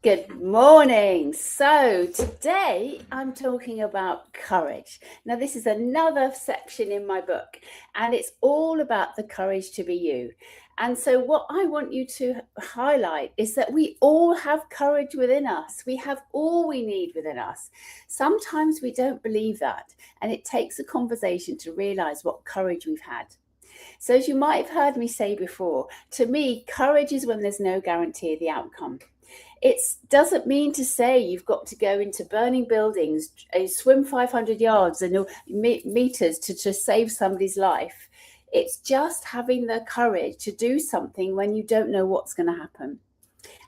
Good morning. So today I'm talking about courage. Now, this is another section in my book, and it's all about the courage to be you. And so, what I want you to highlight is that we all have courage within us. We have all we need within us. Sometimes we don't believe that, and it takes a conversation to realize what courage we've had. So, as you might have heard me say before, to me, courage is when there's no guarantee of the outcome. It doesn't mean to say you've got to go into burning buildings, swim 500 yards and meters to save somebody's life. It's just having the courage to do something when you don't know what's going to happen.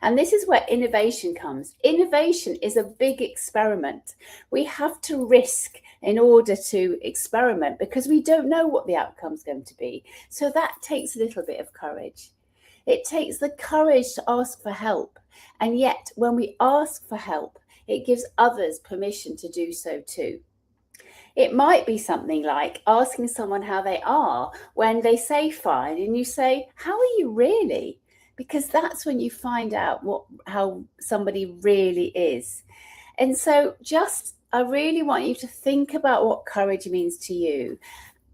And this is where innovation comes. Innovation is a big experiment. We have to risk in order to experiment because we don't know what the outcome's going to be. So that takes a little bit of courage. It takes the courage to ask for help. And yet, when we ask for help, it gives others permission to do so too. It might be something like asking someone how they are when they say fine, and you say, "How are you really?" Because that's when you find out how somebody really is. And so I really want you to think about what courage means to you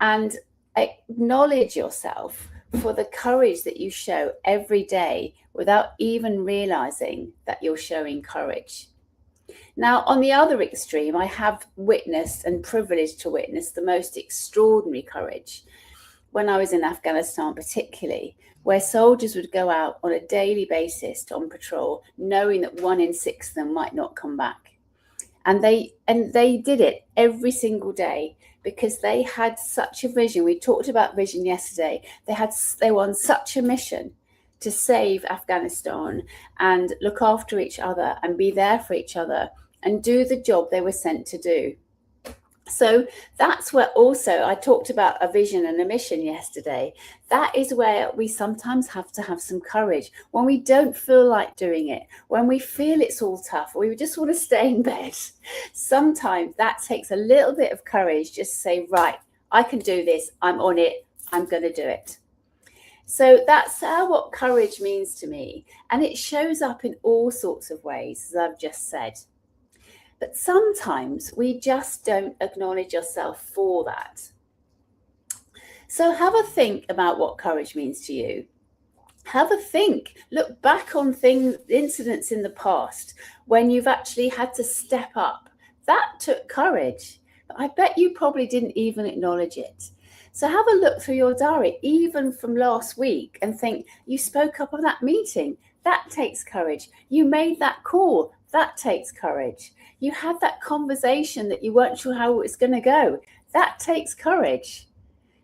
and acknowledge yourself for the courage that you show every day without even realizing that you're showing courage. Now, on the other extreme, I have witnessed and privileged to witness the most extraordinary courage when I was in Afghanistan, particularly, where soldiers would go out on a daily basis on patrol, knowing that 1 in 6 of them might not come back. And they did it every single day because they had such a vision. We talked about vision yesterday. They were on such a mission to save Afghanistan and look after each other and be there for each other and do the job they were sent to do. So that's where also I talked about a vision and a mission yesterday. That is where we sometimes have to have some courage when we don't feel like doing it, when we feel it's all tough, or we just want to stay in bed. Sometimes that takes a little bit of courage just to say, right, I can do this. I'm on it. I'm going to do it. So that's what courage means to me. And it shows up in all sorts of ways, as I've just said. But sometimes we just don't acknowledge ourselves for that. So have a think about what courage means to you. Have a think. Look back on incidents in the past when you've actually had to step up. That took courage. But I bet you probably didn't even acknowledge it. So have a look through your diary, even from last week, and think, you spoke up on that meeting. That takes courage. You made that call. That takes courage. You had that conversation that you weren't sure how it was going to go. That takes courage.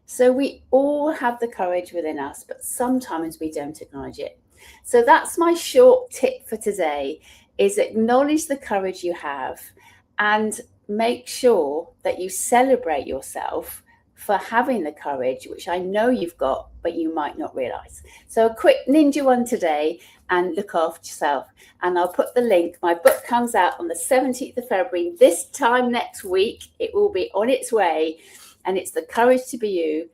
So we all have the courage within us, but sometimes we don't acknowledge it. So that's my short tip for today, is acknowledge the courage you have and make sure that you celebrate yourself for having the courage, which I know you've got, but you might not realize. So a quick ninja one today, and look after yourself. And I'll put the link. My book comes out on the 17th of February. This time next week, it will be on its way. And it's The Courage to Be You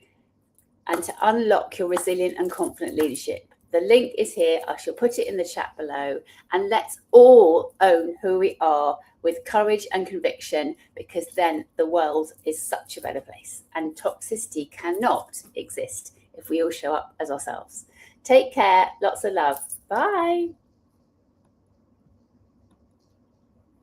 and to Unlock Your Resilient and Confident Leadership. The link is here. I shall put it in the chat below. And let's all own who we are with courage and conviction, because then the world is such a better place. And toxicity cannot exist if we all show up as ourselves. Take care. Lots of love. Bye.